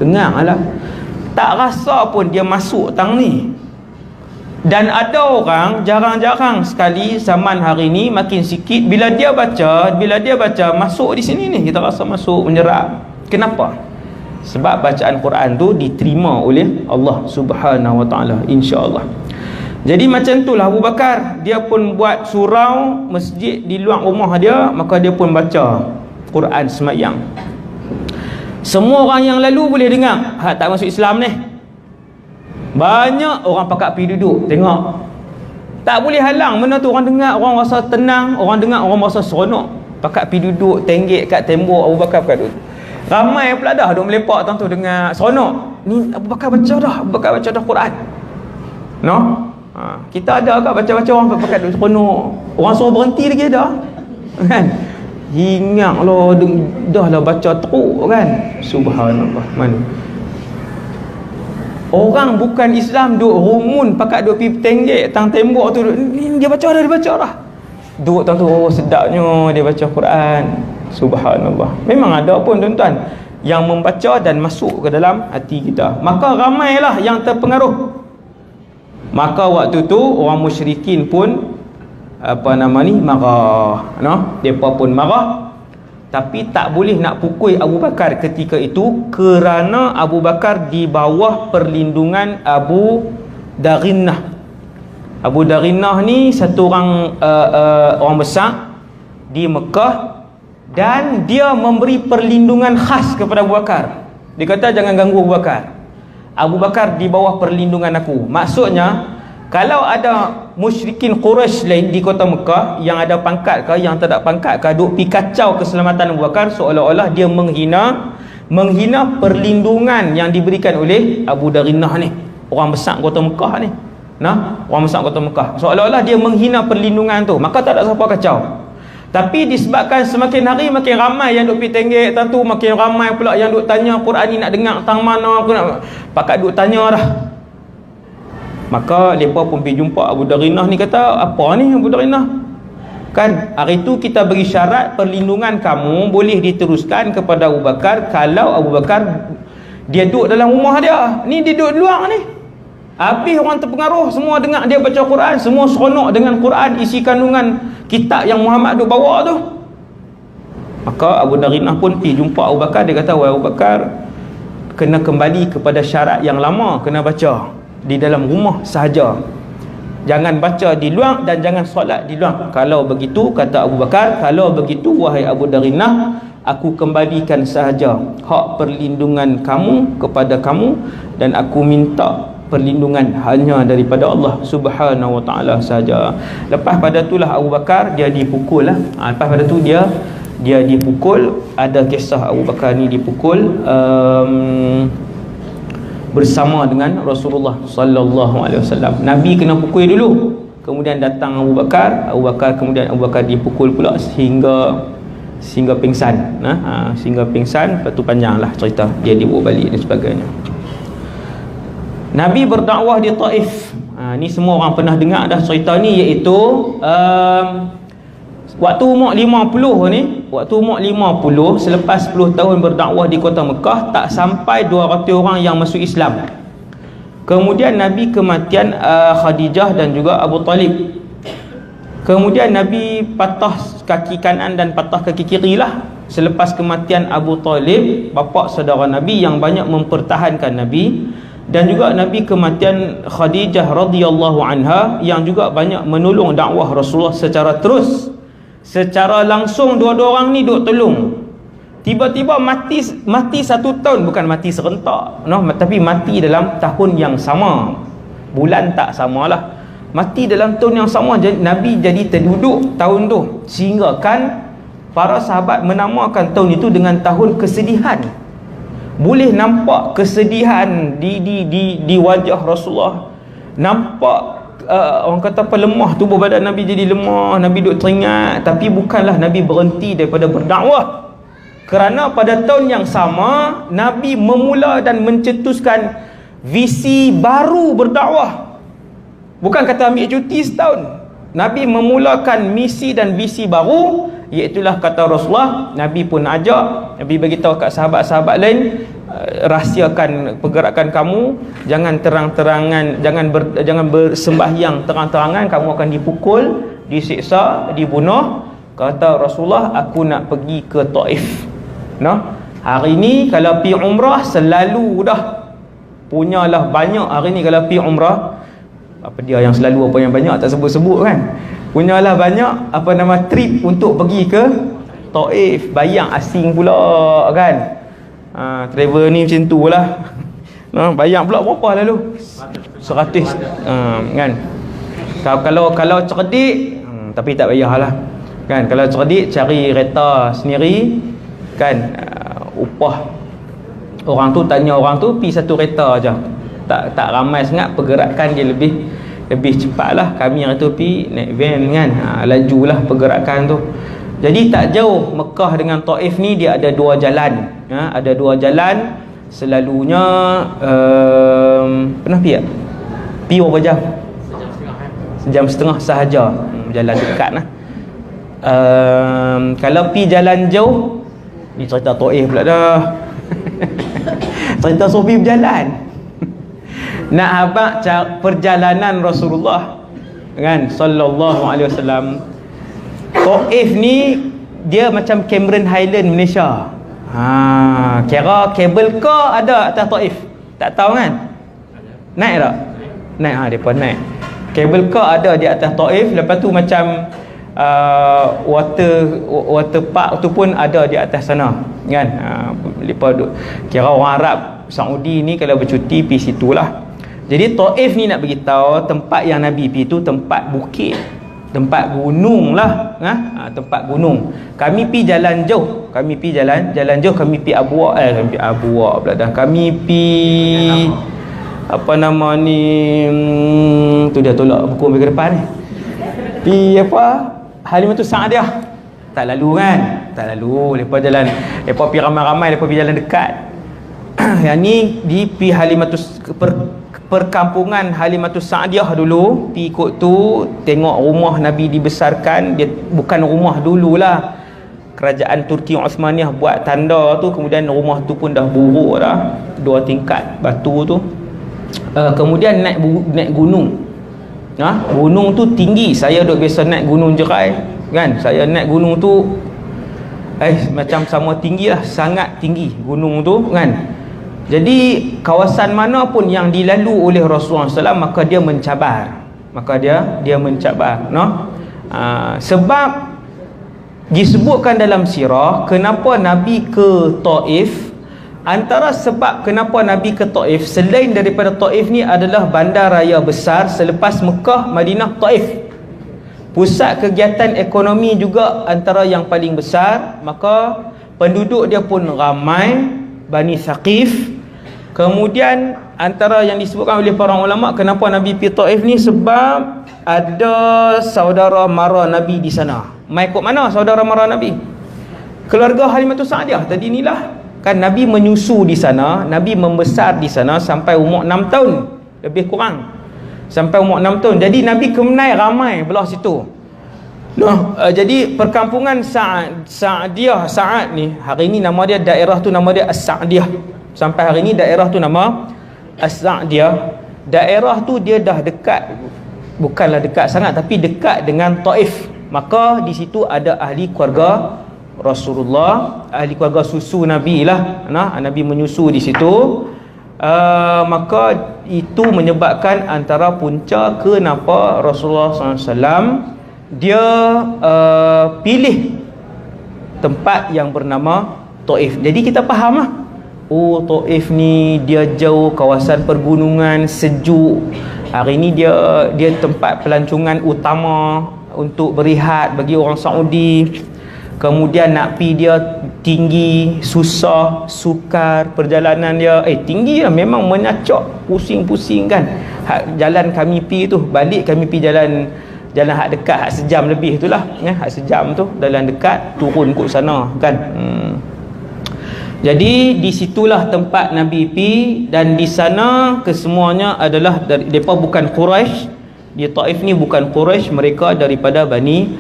Dengarlah. Tak rasa pun dia masuk tang ni. Dan ada orang jarang-jarang sekali zaman hari ni makin sikit bila dia baca masuk di sini ni, kita rasa masuk menyerap. Kenapa? Sebab bacaan Quran tu diterima oleh Allah Subhanahu Wa Taala, insya-Allah. Jadi macam itulah Abu Bakar, dia pun buat surau masjid di luar rumah dia, maka dia pun baca Quran semayang. Semua orang yang lalu boleh dengar, tak masuk Islam ni. Banyak orang pakat pergi duduk tengok. Tak boleh halang, mana tu orang dengar, orang rasa tenang, orang dengar, orang rasa seronok. Pakat pergi duduk tenggek kat tembok, Abu Bakar pakat duduk. Ramai pula dah duk melepak tu dengar seronok. Ni Abu Bakar baca dah Quran. No? Kita ada ke baca-baca orang pakat duduk seronok. Orang suruh berhenti lagi dah. Kan? Hingat lah, dah lah baca teruk kan. Subhanallah. Mana? Orang bukan Islam duk rumun pakat duk pergi tenggek tang tembok tu, dia baca dah. Duk tang tu, oh sedapnya dia baca Quran. Subhanallah. Memang ada pun tuan-tuan yang membaca dan masuk ke dalam hati kita. Maka ramailah yang terpengaruh. Maka waktu tu orang musyrikin pun marah, no? Depa pun marah. Tapi tak boleh nak pukul Abu Bakar ketika itu kerana Abu Bakar di bawah perlindungan Abu Darinnah. Abu Darinnah ni satu orang besar di Mekah, dan dia memberi perlindungan khas kepada Abu Bakar. Dia kata jangan ganggu Abu Bakar. Abu Bakar di bawah perlindungan aku. Maksudnya kalau ada musyrikin Quraisy lain di kota Mekah yang ada pangkat ke, yang tak ada pangkat ke, duk pi kacau keselamatan Abu Bakar, seolah-olah dia menghina perlindungan yang diberikan oleh Abu Darinnah ni, orang besar kota Mekah ni. Nah, orang besar kota Mekah. Seolah-olah dia menghina perlindungan tu, maka tak ada siapa kacau. Tapi disebabkan semakin hari makin ramai yang duk pi tenggek tentu, makin ramai pula yang duk tanya Quran ni nak dengar tang mana, aku nak pakat duk tanya dah. Maka mereka pun pergi jumpa Abu Darinnah ni, kata apa ni Abu Darinnah? Kan hari tu kita beri syarat perlindungan kamu boleh diteruskan kepada Abu Bakar kalau Abu Bakar Dia duduk dalam rumah dia, ni dia duduk luar ni. Habis orang terpengaruh, semua dengar dia baca Quran, semua seronok dengan Quran, isi kandungan kitab yang Muhammad duk bawa tu. Maka Abu Darinah pun pergi jumpa Abu Bakar. Dia kata, wahai Abu Bakar, kena kembali kepada syarat yang lama, kena baca di dalam rumah sahaja, jangan baca di luar dan jangan solat di luar. Kalau begitu, kata Abu Bakar, kalau begitu wahai Abu Darinah, aku kembalikan sahaja hak perlindungan kamu kepada kamu, dan aku minta perlindungan hanya daripada Allah Subhanahu wa ta'ala sahaja. Lepas pada itulah Abu Bakar dia dipukul lah. Lepas pada tu dia dipukul. Ada kisah Abu Bakar ni dipukul bersama dengan Rasulullah sallallahu alaihi wasallam. Nabi kena pukul dulu, kemudian datang Abu Bakar, kemudian Abu Bakar dipukul pula sehingga pingsan. Sehingga pingsan. Lepas tu panjanglah cerita, dia dibawa balik dan sebagainya. Nabi berdakwah di Taif. Ni semua orang pernah dengar dah cerita ni, iaitu waktu umur 50 ni, selepas 10 tahun berdakwah di kota Mekah, tak sampai 200 orang yang masuk Islam. Kemudian Nabi kematian Khadijah dan juga Abu Talib. Kemudian Nabi patah kaki kanan dan patah kaki kiri lah. Selepas kematian Abu Talib, bapa saudara Nabi yang banyak mempertahankan Nabi, dan juga Nabi kematian Khadijah radhiyallahu anha yang juga banyak menolong dakwah Rasulullah secara terus, secara langsung. Dua-dua orang ni duk tolong. Tiba-tiba mati 1 tahun, bukan mati serentak, tapi mati dalam tahun yang sama, bulan tak samalah, mati dalam tahun yang sama. Nabi jadi terduduk tahun tu, sehingga kan para sahabat menamakan tahun itu dengan tahun kesedihan. Boleh nampak kesedihan di wajah Rasulullah. Nampak orang kata apa, lemah, tubuh badan Nabi jadi lemah, Nabi duk teringat. Tapi bukanlah Nabi berhenti daripada berdakwah, kerana pada tahun yang sama Nabi memula dan mencetuskan visi baru berdakwah. Bukan kata ambil cuti setahun, Nabi memulakan misi dan visi baru, iaitulah kata Rasulullah. Nabi pun ajak, Nabi bagi tahu kat sahabat-sahabat lain, rahsiakan pergerakan kamu, jangan terang-terangan, jangan bersembahyang terang-terangan, kamu akan dipukul, disiksa, dibunuh. Kata Rasulullah, aku nak pergi ke Taif. Hari ni kalau pergi umrah selalu dah punyalah banyak. Hari ni kalau pergi umrah, apa dia yang selalu apa yang banyak tak sebut-sebut kan, punyalah banyak trip untuk pergi ke Taif. Bayang asing pula kan. Travel ni macam tu lah. Bayang pula berapa lalu? 100 kan. Kalau cerdik, tapi tak payahlah kan. Kalau cerdik cari kereta sendiri kan. Upah orang tu, tanya orang tu, pi satu kereta aja. Tak ramai sangat, pergerakan dia lebih cepat lah. Kami yang tu pi naik van kan, lajulah pergerakan tu. Jadi tak jauh Mekah dengan Taif ni, dia ada 2 jalan. Ada 2 jalan. Selalunya pernah pi tak? Pi berapa jam? Sejam setengah sahaja. Jalan dekat lah. Kalau pi jalan jauh, ni cerita Taif pula dah. Cerita Sofi berjalan. Nak habaq perjalanan Rasulullah kan sallallahu alaihi wasallam. Taif ni dia macam Cameron Highland Malaysia. Kira kabel car ada atas Taif. Tak tahu kan? Naik tak? Naik depa naik. Kabel car ada di atas Taif. Lepas tu macam water park tu pun ada di atas sana kan. Lepas kira orang Arab Saudi ni kalau bercuti pergi situlah. Jadi Taif ni nak beritahu tempat yang Nabi pergi tu tempat bukit, tempat gunung lah, tempat gunung. Kami pergi jalan jauh, kami pergi jalan jauh, kami pergi Abuak pula dah. Kami pergi apa nama ni, tu dia tolak buku ambil ke depan ni. Pergi apa? Halimatus Sa'diyah. Tak lalu kan? Tak lalu. Lepas jalan, lepas pergi ramai-ramai, lepas pergi jalan dekat. Yang ni di pergi perkampungan Halimatus Sa'diyah dulu. Pergi ikut tu, tengok rumah Nabi dibesarkan. Dia bukan rumah dululah. kerajaan Turki Osmaniyah buat tanda tu, kemudian rumah tu pun dah buruk dah, 2 tingkat batu tu. Kemudian naik gunung. Gunung tu tinggi. Saya duk biasa naik gunung Jerai kan. Saya naik gunung tu macam sama tinggi lah, sangat tinggi gunung tu kan. Jadi kawasan mana pun yang dilalui oleh Rasulullah SAW, maka dia mencabar. Dia mencabar, sebab disebutkan dalam sirah kenapa Nabi ke Taif. Antara sebab kenapa Nabi ke Taif, selain daripada Taif ni adalah bandar raya besar selepas Mekah, Madinah, Taif. Pusat kegiatan ekonomi juga antara yang paling besar, maka penduduk dia pun ramai, Bani Thaqif. Kemudian antara yang disebutkan oleh para ulama kenapa Nabi pergi Taif ni, sebab ada saudara mara Nabi di sana. Mai ikut mana saudara mara Nabi? Keluarga Halimatus Sa'diyah tadi inilah. Kan Nabi menyusu di sana, Nabi membesar di sana sampai umur 6 tahun lebih kurang. Sampai umur 6 tahun. Jadi Nabi kemenai ramai belah situ. Jadi perkampungan Sa'diyah, Sa'ad ni, hari ni nama dia, daerah tu nama dia As-Sa'diyah. Sampai hari ni daerah tu nama As-Sa'diyah. Daerah tu dia dah dekat, bukanlah dekat sangat, tapi dekat dengan Taif. Maka di situ ada ahli keluarga Rasulullah, ahli keluarga susu Nabi lah. Nabi menyusu di situ. Maka itu menyebabkan antara punca kenapa Rasulullah SAW dia pilih tempat yang bernama Taif. Jadi kita faham lah, Taif ni dia jauh, kawasan pergunungan, sejuk. Hari ni dia tempat pelancongan utama untuk berehat bagi orang Saudi. Kemudian nak pergi dia tinggi, susah, sukar, perjalanan dia tinggi lah, memang menyacak, pusing-pusing kan. Jalan kami pergi tu, balik kami pergi jalan hak dekat, hak sejam lebih tu lah, hak sejam tu, jalan dekat, turun kot sana kan. Jadi di situlah tempat Nabi pergi, dan di sana kesemuanya adalah mereka bukan Quraisy. Di Taif ni bukan Quraisy, mereka daripada Bani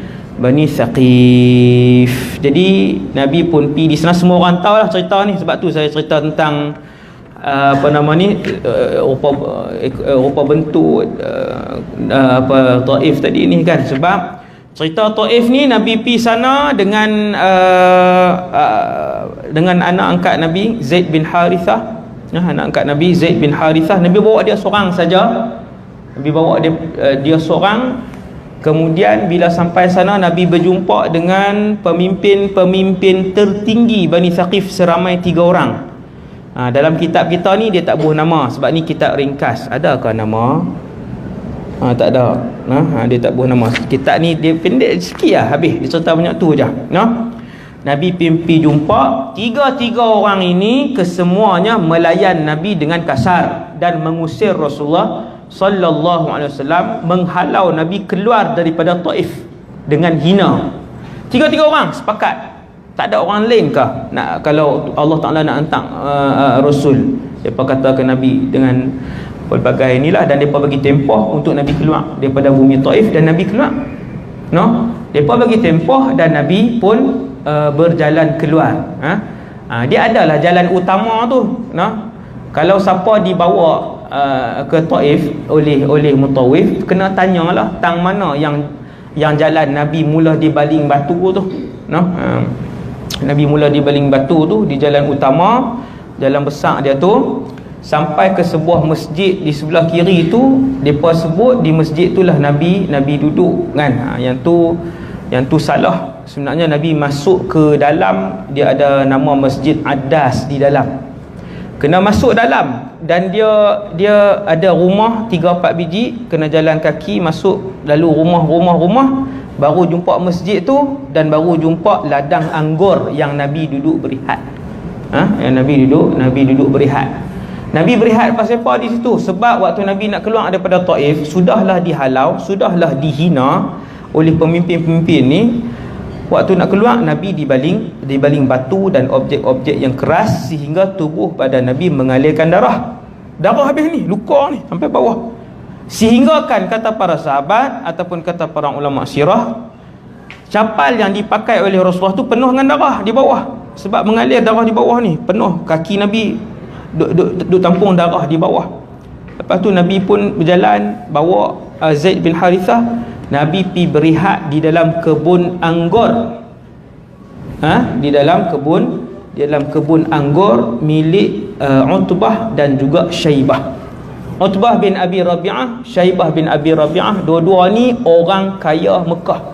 Thaqif. Jadi Nabi pun pergi di sana, semua orang tahu lah cerita ni. Sebab tu saya cerita tentang rupa bentuk Taif tadi ni kan. Sebab cerita Taif ni Nabi pergi sana dengan anak angkat Nabi, Zaid bin Harithah. Anak angkat Nabi Zaid bin Harithah. Nabi bawa dia seorang saja. Nabi bawa dia seorang. Kemudian bila sampai sana, Nabi berjumpa dengan pemimpin tertinggi Bani Thaqif seramai 3 orang. Dalam kitab kita ni dia tak buah nama, sebab ni kitab ringkas. Adakah nama? Tak ada. Dia tak buah nama. Kitab ni dia pendek sikit lah, habis. Dia cerita banyak tu je. Nabi pergi jumpa 3 orang ini, kesemuanya melayan Nabi dengan kasar dan mengusir Rasulullah sallallahu alaihi wasallam, menghalau Nabi keluar daripada Taif dengan hina. 3 orang sepakat. Tak ada orang lain kah nak, kalau Allah Taala nak hantar Rasul, depa kata ke Nabi dengan pelbagai inilah, dan depa bagi tempoh untuk Nabi keluar daripada bumi Taif, dan Nabi keluar. Depa bagi tempoh dan Nabi pun berjalan keluar. Dia adalah jalan utama tu. Kalau siapa dibawa ke Taif oleh mutawif, kena tanyalah tang mana yang jalan Nabi mula di baling batu tu. Nabi mula di baling batu tu, di jalan utama, jalan besar dia tu, sampai ke sebuah masjid di sebelah kiri tu. Depa sebut di masjid itulah Nabi duduk kan. Yang tu salah. Sebenarnya Nabi masuk ke dalam, dia ada nama Masjid Addas di dalam. Kena masuk dalam, dan dia ada rumah 3-4 biji, kena jalan kaki masuk, lalu rumah, baru jumpa masjid tu, dan baru jumpa ladang anggur yang Nabi duduk berehat. Yang Nabi duduk berehat. Nabi berehat pasal apa di situ? Sebab waktu Nabi nak keluar daripada Taif, sudahlah dihalau, sudahlah dihina oleh pemimpin-pemimpin ni. Waktu nak keluar, Nabi dibaling batu dan objek-objek yang keras, sehingga tubuh badan Nabi mengalirkan darah habis ni, luka ni sampai bawah. Sehingga kan kata para sahabat ataupun kata para ulama sirah, Capal yang dipakai oleh Rasulullah tu penuh dengan darah di bawah, sebab mengalir darah di bawah ni penuh, kaki Nabi duk tampung darah di bawah. Lepas tu Nabi pun berjalan bawa Zaid bin Harithah. Nabi pi berehat di dalam kebun anggur, di dalam kebun anggur milik Utbah dan juga Syaibah. Utbah bin Abi Rabi'ah, Syaibah bin Abi Rabi'ah, dua-dua ni orang kaya Mekah.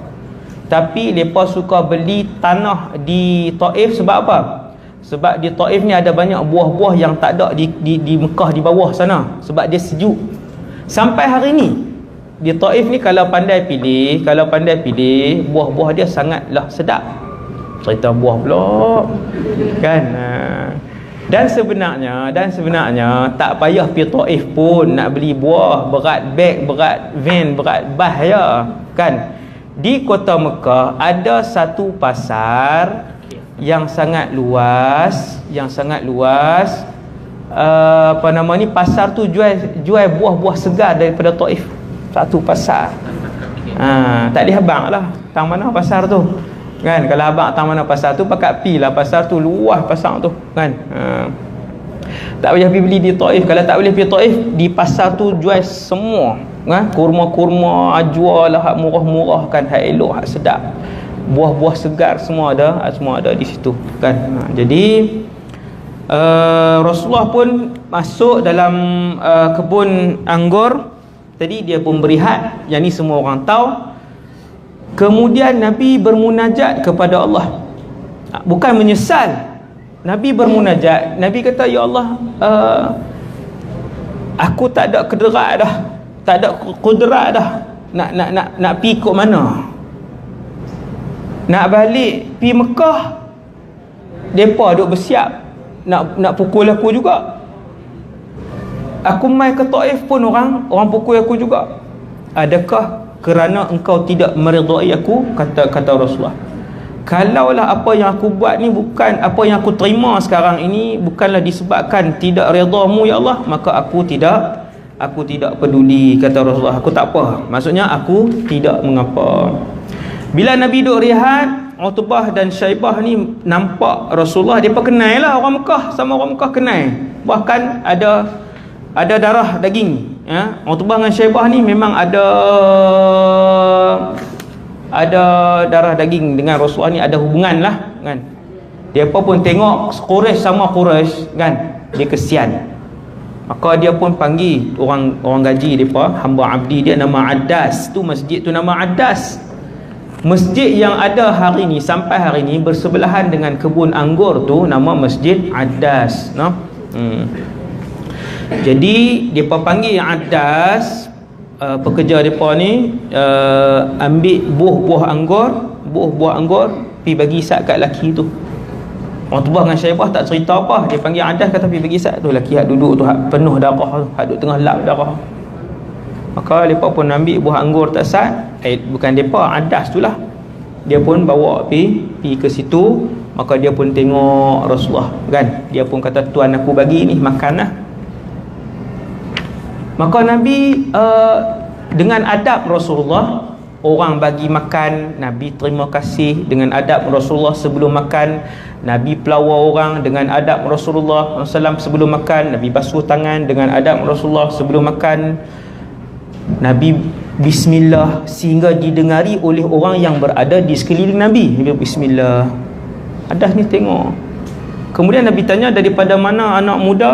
Tapi mereka suka beli tanah di Taif. Sebab apa? Sebab di Taif ni ada banyak buah-buah yang tak ada di Mekah di bawah sana, sebab dia sejuk. Sampai hari ni di Taif ni kalau pandai pilih buah-buah dia sangatlah sedap. Cerita buah pula kan. Dan sebenarnya tak payah pergi Taif pun nak beli buah, berat beg, berat van, berat bas je kan. Di kota Mekah ada satu pasar yang sangat luas, pasar tu jual buah-buah segar daripada Taif. Satu pasar. Tak boleh abang lah tang mana pasar tu kan. Kalau abang tang mana pasar tu, pakat pi lah pasar tu, luas pasar tu kan. Tak payah pergi beli di Taif. Kalau tak boleh pergi Taif, di pasar tu jual semua kurma-kurma, ajwa lah, hak murah-murah kan, hak elok, hak sedap, buah-buah segar semua ada di situ kan. Jadi Rasulullah pun masuk dalam kebun anggur tadi, dia pun berehat, yang ni semua orang tahu. Kemudian Nabi bermunajat kepada Allah, bukan menyesal. Nabi bermunajat. Nabi kata, ya Allah, aku tak ada kederat dah, tak ada kudrat dah nak pergi ikut mana. Nak balik pergi Mekah, depa duk bersiap nak pukul aku juga. Aku mai ke Taif pun orang pukul aku juga. Adakah kerana engkau tidak meridai aku? Kata Rasulullah, kalaulah apa yang aku buat ni, bukan apa yang aku terima sekarang ini, bukanlah disebabkan tidak redamu ya Allah, maka aku tidak peduli. Kata Rasulullah, aku tak apa, maksudnya aku tidak mengapa. Bila Nabi duduk rehat, Utbah dan Syaibah ni nampak Rasulullah, dia kenal lah orang Mekah, sama orang Mekah kenal, bahkan ada darah daging ya. Utbah dengan Syaibah ni memang ada darah daging dengan Rasulullah ni, ada hubungan lah kan. Dia pun tengok Quraisy sama Quraisy kan, dia kesian. Maka dia pun panggil orang gaji depa, hamba abdi dia nama Addas. Tu masjid tu nama Addas. Masjid yang ada hari ni, sampai hari ni bersebelahan dengan kebun anggur tu, nama Masjid Addas, no? Jadi depa panggil Addas, pekerja depa ni ambil buah-buah anggur pi bagi sat kat lelaki tu. Utbah dengan Syaibah tak cerita apa, dia panggil Addas, kata pi bagi sat tu, lelaki hak duduk tu hak penuh darah tu, hak duduk tengah lap darah. Maka depa pun ambil buah anggur tak sat, bukan depa, Addas tu lah, dia pun bawa pi ke situ. Maka dia pun tengok Rasulullah kan, dia pun kata, tuan aku bagi ni makan lah. Maka Nabi dengan adab Rasulullah, orang bagi makan, Nabi terima kasih dengan adab Rasulullah sebelum makan. Nabi pelawar orang dengan adab Rasulullah SAW sebelum makan. Nabi basuh tangan dengan adab Rasulullah sebelum makan. Nabi bismillah sehingga didengari oleh orang yang berada di sekeliling Nabi. Nabi bismillah. Addas ni tengok. Kemudian Nabi tanya, daripada mana anak muda?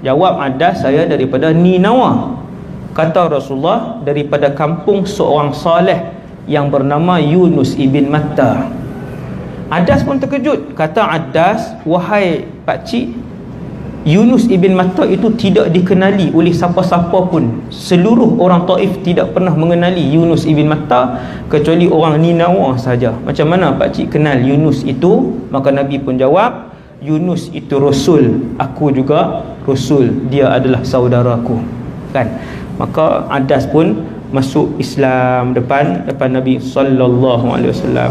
Jawab Addas, saya daripada Ninawa. Kata Rasulullah, daripada kampung seorang saleh yang bernama Yunus ibn Matta. Addas pun terkejut. Kata Addas, wahai pakcik, Yunus ibn Matta itu tidak dikenali oleh siapa-siapa pun. Seluruh orang Taif tidak pernah mengenali Yunus ibn Matta kecuali orang Ninawa saja. Macam mana pakcik kenal Yunus itu? Maka Nabi pun jawab, Yunus itu Rasul, aku juga Rasul, dia adalah saudaraku kan. Maka Addas pun masuk Islam depan Nabi sallallahu alaihi wasallam.